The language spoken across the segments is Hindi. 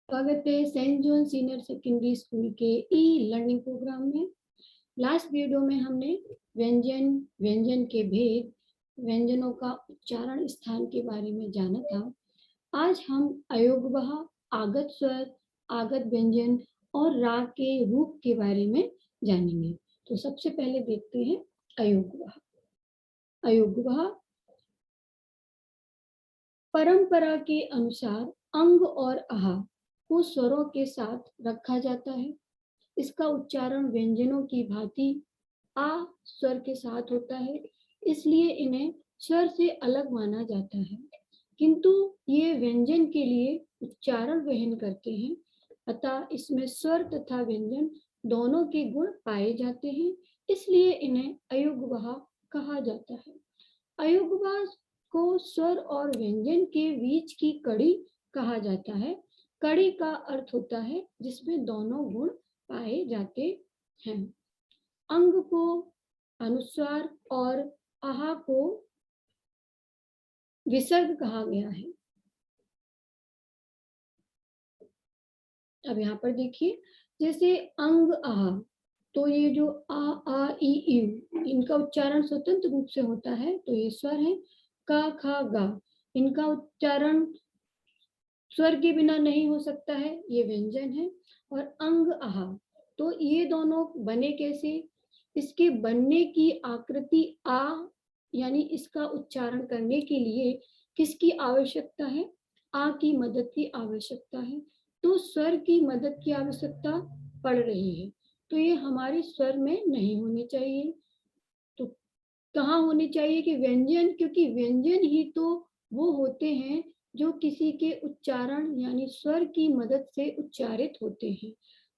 स्वागत है saint John senior secondary school के ई लर्निंग प्रोग्राम में। लास्ट वीडियो में हमने व्यंजन के भेद, व्यंजनों का उच्चारण स्थान के बारे में जाना था। आज हम अयोगवह, आगत स्वर, आगत व्यंजन और राग के रूप के बारे में जानेंगे। तो सबसे पहले देखते हैं अयोगवह। अयोगवह परंपरा के अनुसार अंग और आहा को स्वरों के साथ रखा जाता है। इसका उच्चारण व्यंजनों की भांति आ स्वर के साथ होता है, इसलिए इन्हें स्वर से अलग माना जाता है, किंतु ये व्यंजन के लिए उच्चारण वहन करते हैं। अतः इसमें स्वर तथा व्यंजन दोनों के गुण पाए जाते हैं, इसलिए इन्हें अयुग्मः कहा जाता है। अयुग्मः को स्वर और व्यंजन के बीच की कड़ी कहा जाता है। कड़ी का अर्थ होता है जिसमें दोनों गुण पाए जाते हैं। अंग को अनुस्वार और आहा को विसर्ग कहा गया है। अब यहाँ पर देखिए, जैसे अंग आहा, तो ये जो आ ई यू, इनका उच्चारण स्वतंत्र रूप से होता है, तो ये स्वर है। का खा गा, इनका उच्चारण स्वर के बिना नहीं हो सकता है, ये व्यंजन है। और अंग आहा, तो ये दोनों बने कैसे? इसके बनने की आकृति आ, यानी इसका उच्चारण करने के लिए किसकी आवश्यकता है? आ की मदद की आवश्यकता है। तो स्वर की मदद की आवश्यकता पड़ रही है, तो ये हमारे स्वर में नहीं होनी चाहिए। तो कहाँ होनी चाहिए? कि व्यंजन, क्योंकि व्यंजन ही तो वो होते हैं जो किसी के उच्चारण यानी स्वर की मदद से उच्चारित होते हैं,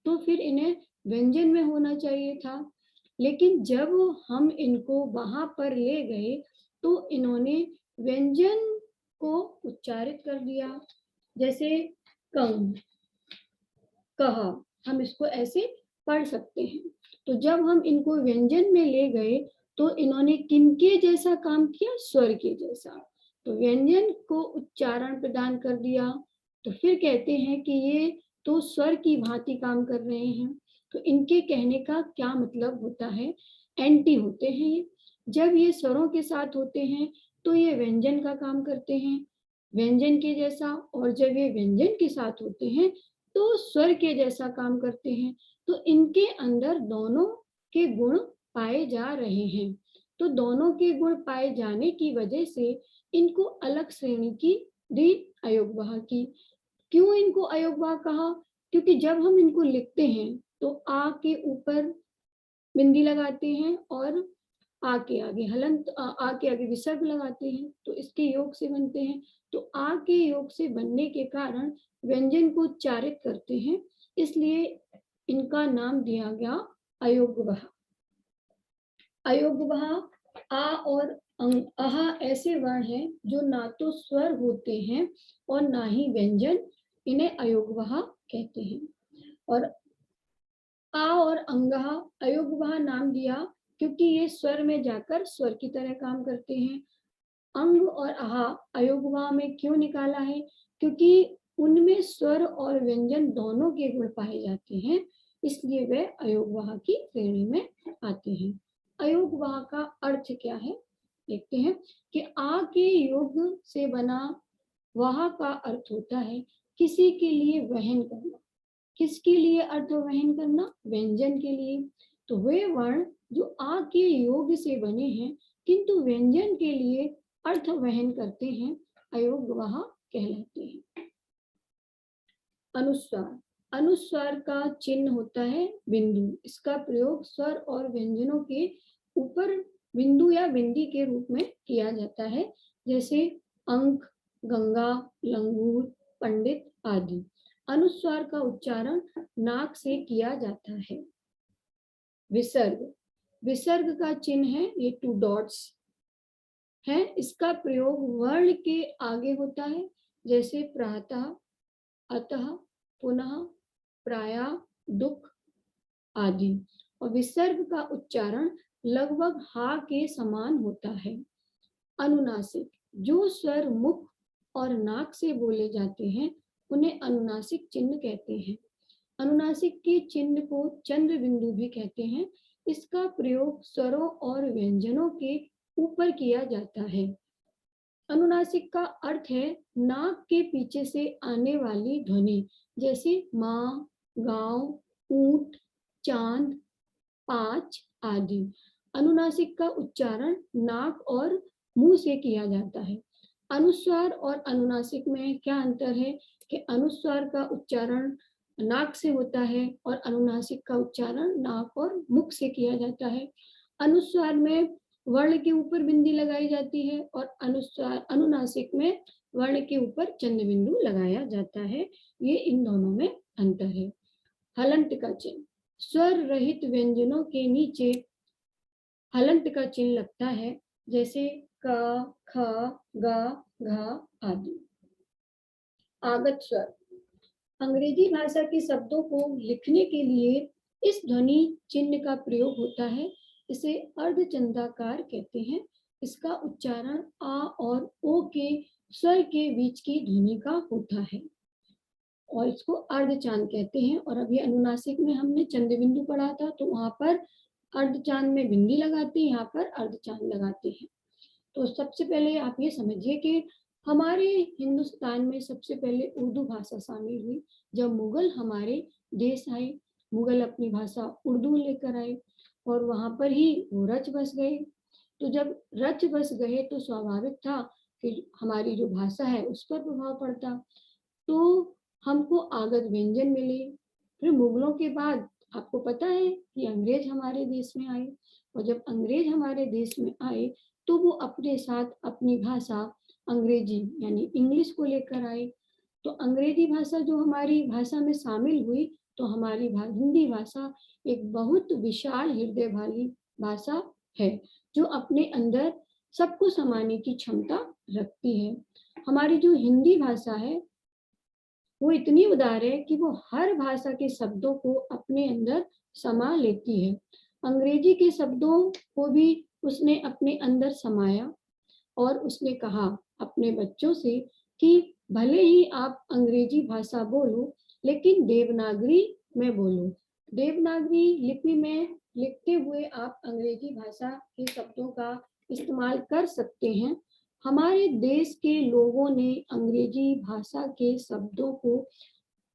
तो फिर इन्हें व्यंजन में होना चाहिए था। लेकिन जब हम इनको वहां पर ले गए तो इन्होंने व्यंजन को उच्चारित कर दिया। जैसे कंग, कहा, हम इसको ऐसे पढ़ सकते हैं। तो जब हम इनको व्यंजन में ले गए तो इन्होंने किनके जैसा काम किया? स्वर के जैसा। तो व्यंजन को उच्चारण प्रदान कर दिया, तो फिर कहते हैं कि ये तो स्वर की भांति काम कर रहे हैं। तो इनके कहने का क्या मतलब होता है? एंटी होते हैं ये। जब ये स्वरों के साथ होते हैं तो ये व्यंजन का काम करते हैं, व्यंजन के जैसा, और जब ये व्यंजन के साथ होते हैं तो स्वर के जैसा काम करते हैं। तो इनके अंदर दोनों के गुण पाए जा रहे हैं। तो दोनों के गुण पाए जाने की वजह से इनको अलग श्रेणी की दी अयोगवाह की। क्यों इनको अयोगवाह कहा? क्योंकि जब हम इनको लिखते हैं तो आ के ऊपर बिंदी लगाते हैं और आ के आगे हलंत, आ के आगे विसर्ग लगाते हैं, तो इसके योग से बनते हैं। तो आ के योग से बनने के कारण व्यंजन को उच्चारित करते हैं, इसलिए इनका नाम दिया गया अयोगवह। अयोगवह आ और अह ऐसे वर्ण हैं जो ना तो स्वर होते हैं और ना ही व्यंजन, इन्हें अयोगवह कहते हैं। और आ और अंगह अयोगवह नाम दिया क्योंकि ये स्वर में जाकर स्वर की तरह काम करते हैं। अंग और आहा अयोगवाह में क्यों निकाला है? क्योंकि उनमें स्वर और व्यंजन दोनों के गुण पाए जाते हैं, इसलिए वे अयोगवाह की श्रेणी में आते हैं। अयोगवाह का अर्थ क्या है देखते हैं कि आ के योग से बना वाह का अर्थ होता है किसी के लिए वहन करना। किसके लिए अर्थ वहन करना? व्यंजन के लिए। तो वे वर्ण जो आ के योग से बने हैं किंतु व्यंजन के लिए अर्थ वहन करते हैं, अयोगवाह कहलाते हैं। अनुस्वार, अनुस्वार का चिन्ह होता है बिंदु। इसका प्रयोग स्वर और व्यंजनों के ऊपर बिंदु या बिंदी के रूप में किया जाता है, जैसे अंक, गंगा, लंगूर, पंडित आदि। अनुस्वार का उच्चारण नाक से किया जाता है। विसर्ग, विसर्ग का चिन्ह है ये 2 डॉट्स है। इसका प्रयोग वर्ण के आगे होता है, जैसे प्रातः, अतः, पुनः, प्रायः, दुख आदि। और विसर्ग का उच्चारण लगभग हा के समान होता है। अनुनासिक, जो स्वर मुख और नाक से बोले जाते हैं उन्हें अनुनासिक चिन्ह कहते हैं। अनुनासिक के चिन्ह को चंद्र बिंदु भी कहते हैं। इसका प्रयोग स्वरों और व्यंजनों के ऊपर किया जाता है। अनुनासिक का अर्थ है नाक के पीछे से आने वाली ध्वनि, जैसे माँ, गांव, ऊंट, चांद, पाँच आदि। अनुनासिक का उच्चारण नाक और मुंह से किया जाता है। अनुस्वार और अनुनासिक में क्या अंतर है कि अनुस्वार का उच्चारण नाक से होता है और अनुनासिक का उच्चारण नाक और मुख से किया जाता है। अनुस्वार में वर्ण के ऊपर बिंदी लगाई जाती है और अनुनासिक में वर्ण के ऊपर चंद्र बिंदु लगाया जाता है। ये इन दोनों में अंतर है। हलंत का चिन्ह, स्वर रहित व्यंजनों के नीचे हलंत का चिन्ह लगता है, जैसे क, ख, ग, घ आदि। आगत स्वर, अंग्रेजी भाषा के शब्दों को लिखने के लिए इस ध्वनि चिन्ह का प्रयोग होता है। इसे अर्धचंद्राकार कहते हैं। इसका उच्चारण आ और ओ के स्वर के बीच की ध्वनि का होता है और इसको अर्धचांद कहते हैं। और अभी अनुनासिक में हमने चंद्र बिंदु पढ़ा था, तो वहां पर अर्धचांद में बिंदी लगाते हैं, यहाँ पर अर्धचांद लगाते हैं। तो सबसे पहले आप ये समझिए कि हमारे हिंदुस्तान में सबसे पहले उर्दू भाषा शामिल हुई। जब मुगल हमारे देश आए, मुगल अपनी भाषा उर्दू लेकर आए और वहां पर ही वो रच बस गए। तो जब रच बस गए तो स्वाभाविक था कि हमारी जो भाषा है उस पर प्रभाव पड़ता। तो हमको आगत व्यंजन मिले। फिर मुगलों के बाद आपको पता है कि अंग्रेज हमारे देश में आए और जब अंग्रेज हमारे देश में आए तो वो अपने साथ अपनी भाषा अंग्रेजी यानी इंग्लिश को लेकर आए। तो अंग्रेजी भाषा जो हमारी भाषा में शामिल हुई तो हमारी हिंदी भाषा एक बहुत विशाल हृदय वाली भाषा है जो अपने अंदर सबको समाने की क्षमता रखती है। हमारी जो हिंदी भाषा है वो इतनी उदार है कि वो हर भाषा के शब्दों को अपने अंदर समा लेती है। अंग्रेजी के शब्दों को भी उसने अपने अंदर समाया और उसने कहा अपने बच्चों से कि भले ही आप अंग्रेजी भाषा बोलो लेकिन देवनागरी में बोलो। देवनागरी लिपि में लिखते हुए आप अंग्रेजी भाषा के शब्दों का इस्तेमाल कर सकते हैं। हमारे देश के लोगों ने अंग्रेजी भाषा के शब्दों को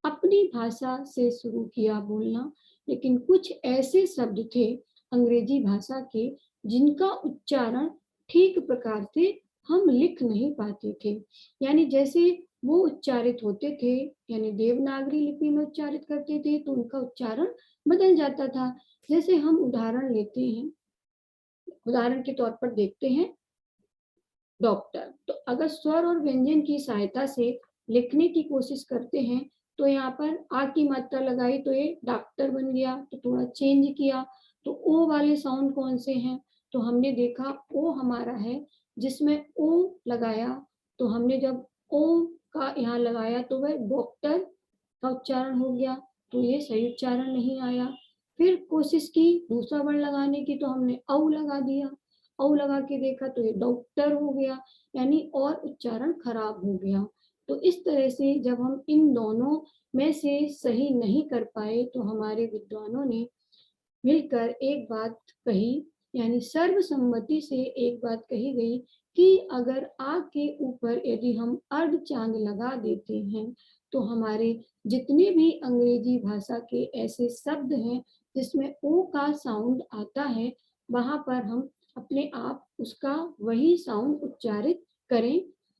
अपनी भाषा से शुरू किया बोलना, लेकिन कुछ ऐसे शब्द थे अंग्रेजी भाषा के जिनका उच्चारण ठीक प्रकार से हम लिख नहीं पाते थे। यानी जैसे वो उच्चारित होते थे, यानी देवनागरी लिपि में उच्चारित करते थे तो उनका उच्चारण बदल जाता था। जैसे हम उदाहरण लेते हैं, उदाहरण के तौर पर देखते हैं डॉक्टर। तो अगर स्वर और व्यंजन की सहायता से लिखने की कोशिश करते हैं तो यहाँ पर आ की मात्रा लगाई तो ये डॉक्टर बन गया। तो थोड़ा चेंज किया तो ओ वाले साउंड कौन से हैं, तो हमने देखा ओ हमारा है जिसमें ओ लगाया। तो हमने जब ओ का यहाँ लगाया तो वह डॉक्टर का उच्चारण हो गया, तो ये सही उच्चारण नहीं आया। फिर कोशिश की दूसरा वर्ण लगाने की तो हमने औ लगा दिया, औ लगा के देखा तो ये डॉक्टर हो गया, यानी और उच्चारण खराब हो गया। तो इस तरह से जब हम इन दोनों में से सही नहीं कर पाए तो हमारे विद्वानों ने मिलकर एक बात कही, यानी सर्वसम्मति से एक बात कही गई कि अगर आ के ऊपर यदि हम अर्ध चांद लगा देते हैं तो हमारे जितने भी अंग्रेजी भाषा के ऐसे शब्द हैं जिसमें ओ का साउंड आता है वहां पर हम अपने आप उसका वही साउंड उच्चारित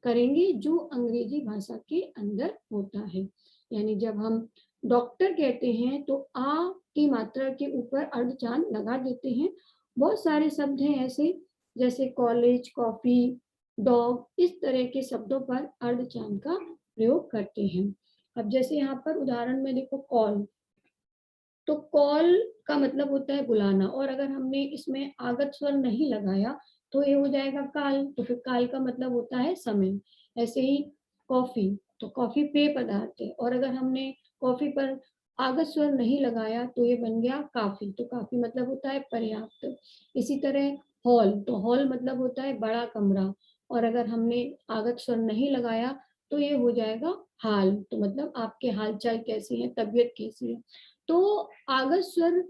करेंगे जो अंग्रेजी भाषा के अंदर होता है। यानी जब हम डॉक्टर कहते हैं तो आ की मात्रा के ऊपर अर्धचांद लगा देते हैं। बहुत सारे शब्द हैं ऐसे, जैसे कॉलेज, कॉफी, डॉग, इस तरह के शब्दों पर अर्धचांद का प्रयोग करते हैं। अब जैसे यहाँ पर उदाहरण में देखो कॉल, तो कॉल का मतलब होता है बुलाना और अगर हमने इसमें आगत स्वर नहीं लगाया तो ये हो जाएगा काल, तो फिर काल का मतलब होता है समय। ऐसे ही कॉफी, तो कॉफी पेय पदार्थ है और अगर हमने कॉफी पर आगत स्वर नहीं लगाया तो ये बन गया काफी, तो काफी मतलब होता है पर्याप्त। इसी तरह हॉल, तो हॉल मतलब होता है बड़ा कमरा और अगर हमने आगत स्वर नहीं लगाया तो ये हो जाएगा हाल, तो मतलब आपके हाल चाल कैसे हैं, तबीयत कैसी है। तो आगत स्वर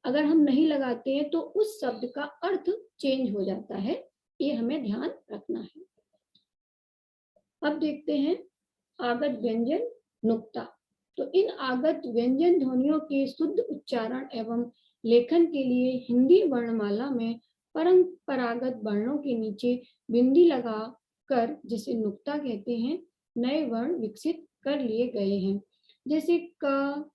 अगर हम नहीं लगाते हैं तो उस शब्द का अर्थ चेंज हो जाता है, ये हमें ध्यान रखना है। अब देखते हैं आगत व्यंजन नुक्ता। तो इन आगत व्यंजन ध्वनियों के शुद्ध उच्चारण एवं लेखन के लिए हिंदी वर्णमाला में परंपरागत वर्णों के नीचे बिंदी लगा कर, जिसे नुक्ता कहते हैं, नए वर्ण विकसित कर लिए गए हैं। जैसे क,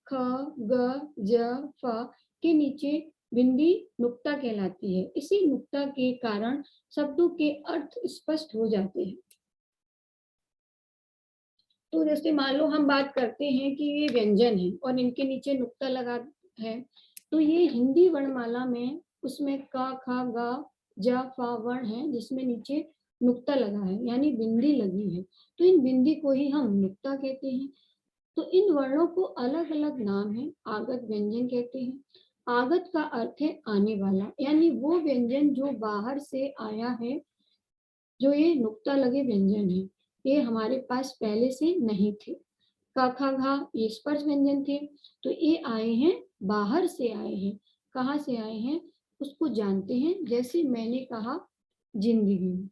ख, ग, ज, फ के नीचे बिंदी नुक्ता कहलाती है। इसी नुक्ता के कारण शब्दों के अर्थ स्पष्ट हो जाते हैं। तो जैसे मान लो हम बात करते हैं कि ये व्यंजन है और इनके नीचे नुक्ता लगा है, तो ये हिंदी वर्णमाला में उसमें क, ख, ग, ज, फ वर्ण है जिसमें नीचे नुक्ता लगा है, यानी बिंदी लगी है। तो इन बिंदी को ही हम नुक्ता कहते हैं। तो इन वर्णों को अलग अलग नाम है, आगत व्यंजन कहते हैं। आगत का अर्थ है आने वाला, यानी वो व्यंजन जो बाहर से आया है। जो ये नुक्ता लगे व्यंजन है, ये हमारे पास पहले से नहीं थे। का, खा, घा ये स्पर्श व्यंजन थे, तो ये आए हैं, बाहर से आए हैं। कहाँ से आए हैं उसको जानते हैं। जैसे मैंने कहा जिंदगी,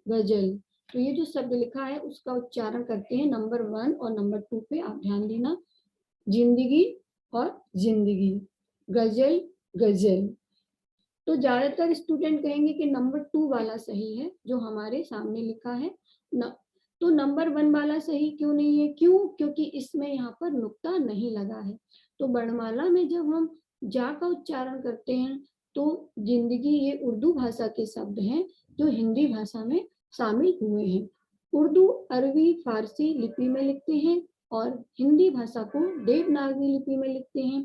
गजल, तो ये जो शब्द लिखा है उसका उच्चारण करते हैं नंबर 1 और नंबर 2 पे, आप ध्यान देना। जिंदगी और जिंदगी, गजल, गजल। तो ज्यादातर स्टूडेंट कहेंगे कि नंबर 2 वाला सही है जो हमारे सामने लिखा है न, तो नंबर 1 वाला सही क्यों नहीं है? क्यों? क्योंकि इसमें यहाँ पर नुक्ता नहीं लगा है। तो वर्णमाला में जब हम जा का उच्चारण करते हैं तो जिंदगी ये उर्दू भाषा के शब्द हैं जो हिंदी भाषा में शामिल हुए हैं। उर्दू, अरबी, फारसी लिपि में लिखते हैं और हिंदी भाषा को देवनागरी लिपि में लिखते हैं।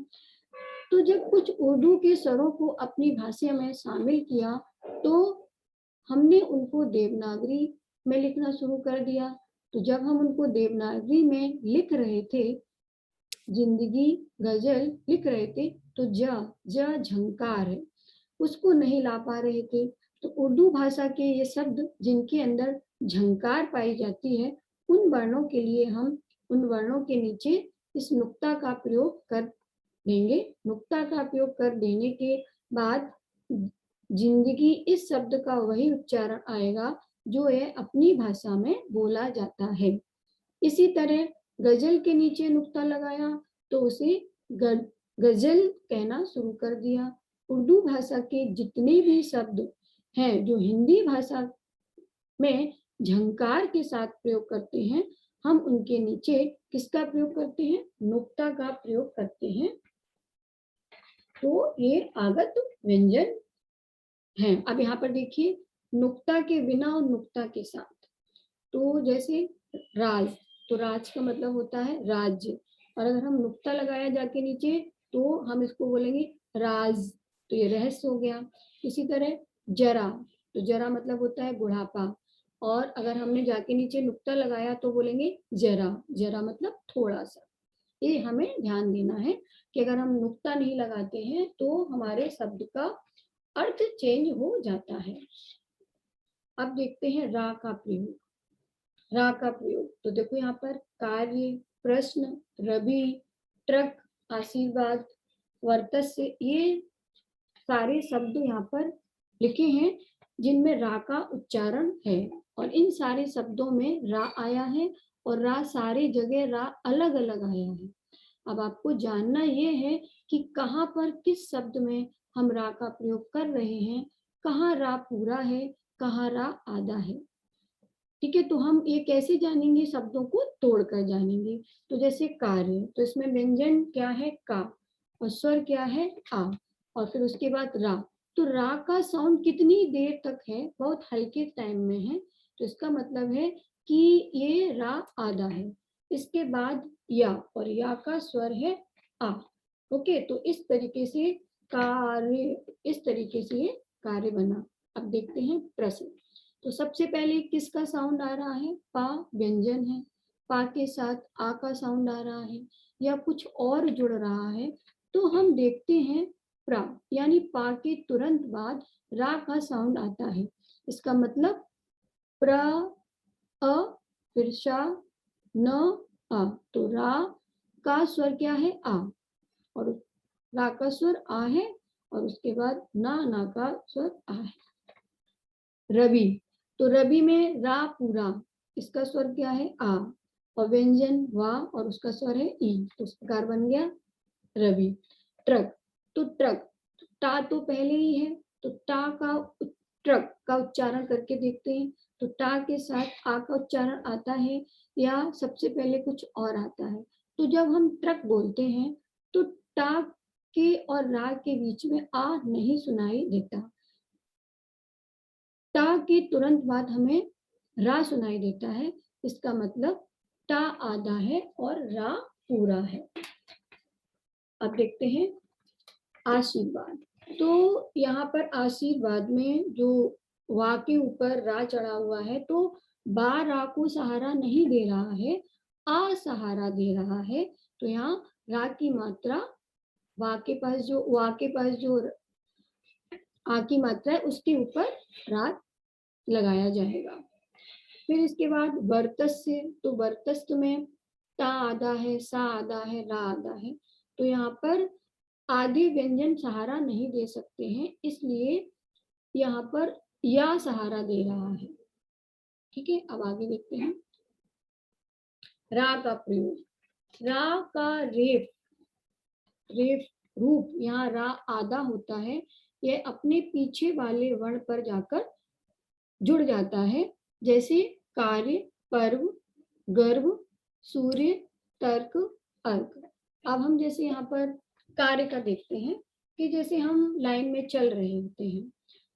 तो जब कुछ उर्दू के स्वरों को अपनी भाषा में शामिल किया तो हमने उनको देवनागरी में लिखना शुरू कर दिया। तो जब हम उनको देवनागरी में लिख रहे थे, जिंदगी, गजल लिख रहे थे, तो ज झंकार है, उसको नहीं ला पा रहे थे। तो उर्दू भाषा के ये शब्द जिनके अंदर झंकार पाई जाती है, उन वर्णों के लिए हम उन वर्णों के नीचे इस नुक्ता का प्रयोग कर देंगे। नुक्ता का प्रयोग कर देने के बाद जिंदगी इस शब्द का वही उच्चारण आएगा जो है अपनी भाषा में बोला जाता है। इसी तरह गजल के नीचे नुक्ता लगाया तो उसे गजल कहना शुरू कर दिया। उर्दू भाषा के जितने भी शब्द हैं जो हिंदी भाषा में झंकार के साथ प्रयोग करते हैं, हम उनके नीचे किसका प्रयोग करते हैं? नुक्ता का प्रयोग करते हैं। तो ये आगत व्यंजन है। अब यहाँ पर देखिए, नुक्ता के बिना और नुक्ता के साथ। तो जैसे राज, तो राज का मतलब होता है राज्य, और अगर हम नुक्ता लगाया जाके नीचे तो हम इसको बोलेंगे राज, तो ये रहस्य हो गया। इसी तरह जरा, तो जरा मतलब होता है बुढ़ापा, और अगर हमने जाके नीचे नुक्ता लगाया तो बोलेंगे जरा, जरा मतलब थोड़ा सा। ये हमें ध्यान देना है कि अगर हम नुक्ता नहीं लगाते हैं तो हमारे शब्द का अर्थ चेंज हो जाता है। अब देखते हैं रा का प्रयोग। रा का प्रयोग, तो देखो यहाँ पर कार्य, प्रश्न, रवि, ट्रक, आशीर्वाद, वर्तस्य, ये सारे शब्द यहाँ पर लिखे हैं जिनमें रा का उच्चारण है। और इन सारे शब्दों में रा आया है और रा सारे जगह रा अलग अलग आया है। अब आपको जानना ये है कि कहाँ पर किस शब्द में हम रा का प्रयोग कर रहे हैं, कहाँ रा पूरा है, कहाँ रा आधा है। ठीक है, तो हम ये कैसे जानेंगे? शब्दों को तोड़कर जानेंगे। तो जैसे कार्य, तो इसमें व्यंजन क्या है? का, और स्वर क्या है? आ, और फिर उसके बाद रा। तो रा का साउंड कितनी देर तक है? बहुत हल्के टाइम में है, तो इसका मतलब है कि ये रा आधा है। इसके बाद या, और या का स्वर है आ। ओके, तो इस तरीके से कार्य, इस तरीके से ये कार्य बना। अब देखते हैं प्रश्न। तो सबसे पहले किसका साउंड आ रहा है? पा व्यंजन है, पा के साथ आ का साउंड आ रहा है या कुछ और जुड़ रहा है, तो हम देखते हैं प्रा, यानी पा के तुरंत बाद रा का साउंड आता है। इसका मतलब प्र, अ, फिर शा, न, आ, तो रा का स्वर क्या है? आ, और रा का स्वर आ है, और उसके बाद ना का स्वर आ है। रवि, तो रवि में रा पूरा, इसका स्वर क्या है? आ, और व्यंजन वा, और उसका स्वर है ई, तो इस प्रकार बन गया रवि। ट्रक, तो ट्रक, टा तो पहले ही है, तो टा का ट्रक का उच्चारण करके देखते हैं। तो टा के साथ आ का उच्चारण आता है या सबसे पहले कुछ और आता है? तो जब हम ट्रक बोलते हैं तो टा के और रा के बीच में आ नहीं सुनाई देता। टा के तुरंत बाद हमें रा सुनाई देता है, इसका मतलब टा आधा है और रा पूरा है। अब देखते हैं आशीर्वाद। तो यहाँ पर आशीर्वाद में जो वा के ऊपर रा चढ़ा हुआ है, तो बा रा को सहारा नहीं दे रहा है, आ सहारा दे रहा है। तो यहाँ रा की मात्रा वा के पास जो आ की मात्रा है उसके ऊपर रा लगाया जाएगा। फिर इसके बाद वर्तस्य, तो वर्तस्थ में ता आधा है, सा आधा है, रा आधा है। तो यहाँ पर आधे व्यंजन सहारा नहीं दे सकते हैं, इसलिए यहाँ पर या सहारा दे रहा है। ठीक है, अब आगे देखते हैं रा का प्रयोग। रा का रेफ, रेफ रूप, यहाँ रा आधा होता है, यह अपने पीछे वाले वर्ण पर जाकर जुड़ जाता है, जैसे कार्य, पर्व, गर्भ, सूर्य, तर्क, अर्क। अब हम जैसे यहाँ पर कार्य का देखते हैं कि जैसे हम लाइन में चल रहे होते हैं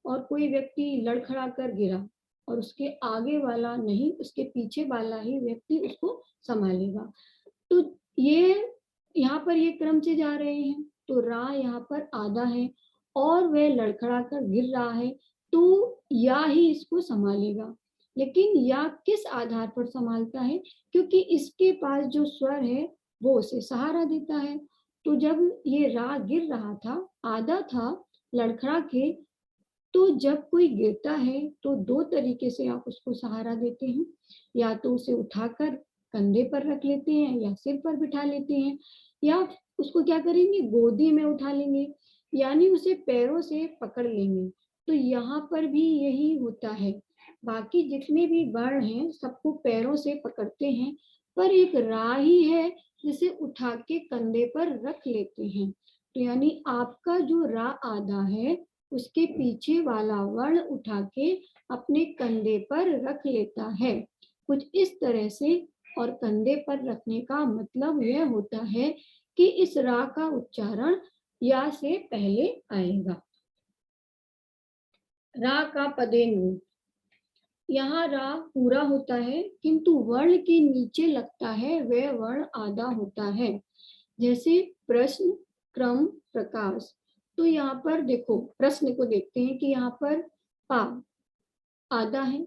और कोई व्यक्ति लड़खड़ा कर गिरा, और उसके आगे वाला नहीं, उसके पीछे वाला ही व्यक्ति उसको संभालेगा। तो ये यहाँ पर ये क्रम से जा रहे हैं, तो रा यहाँ पर आधा है और वह लड़खड़ा कर गिर रहा है, तो या ही इसको संभालेगा। लेकिन या किस आधार पर संभालता है? क्योंकि इसके पास जो स्वर है वो उसे सहारा देता है। तो जब ये रा गिर रहा था, आधा था, लड़खड़ा के, तो जब कोई गिरता है तो दो तरीके से आप उसको सहारा देते हैं, या तो उसे उठाकर कंधे पर रख लेते हैं या सिर पर बिठा लेते हैं, या उसको क्या करेंगे, गोदी में उठा लेंगे, यानी उसे पैरों से पकड़ लेंगे। तो यहाँ पर भी यही होता है, बाकी जितने भी वर्ण हैं सबको पैरों से पकड़ते हैं, पर एक रा ही है जिसे उठा के कंधे पर रख लेते हैं। तो यानी आपका जो रा आधा है उसके पीछे वाला वर्ण उठा के अपने कंधे पर रख लेता है, कुछ इस तरह से। और कंधे पर रखने का मतलब यह होता है कि इस रा का उच्चारण या से पहले आएगा। रा का पदेनु, यहाँ रा पूरा होता है किंतु वर्ण के नीचे लगता है वह वर्ण आधा होता है, जैसे प्रश्न, क्रम, प्रकाश। तो यहाँ पर देखो, प्रश्न को देखते हैं कि यहाँ पर पा आधा है,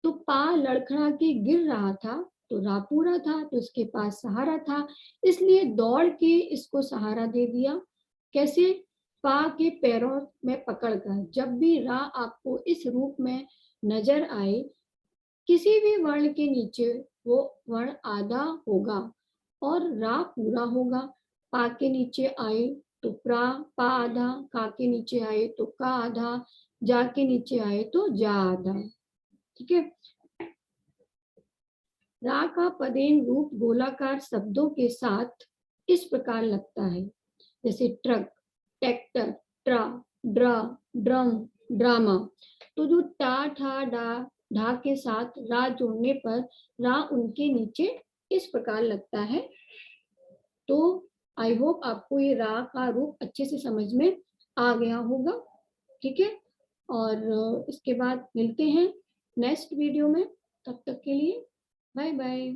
तो पा लड़खड़ा के गिर रहा था, तो रा पूरा था, तो इसके पास सहारा था, इसलिए दौड़ के इसको सहारा दे दिया। कैसे? पा के पैरों में पकड़कर। जब भी रा आपको इस रूप में नजर आए, किसी भी वर्ण के नीचे वो वर्ण आधा होगा और रा पूरा होगा। पा के नीचे आए तो प्रा, पा आधा, का के नीचे आए तो का आधा, जा के नीचे आए तो जा आधा। ठीक है। रा का पदेन रूप गोलाकार शब्दों के साथ इस प्रकार लगता है, जैसे ट्रक, ट्रैक्टर, ट्रा, ड्रा, ड्रम, ड्रामा। तो जो टा, ठा, डा, ढा के साथ रा जोड़ने पर रा उनके नीचे इस प्रकार लगता है। तो आई होप आपको ये रा का रूप अच्छे से समझ में आ गया होगा। ठीक है, और इसके बाद मिलते हैं नेक्स्ट वीडियो में। तब तक के लिए बाय बाय।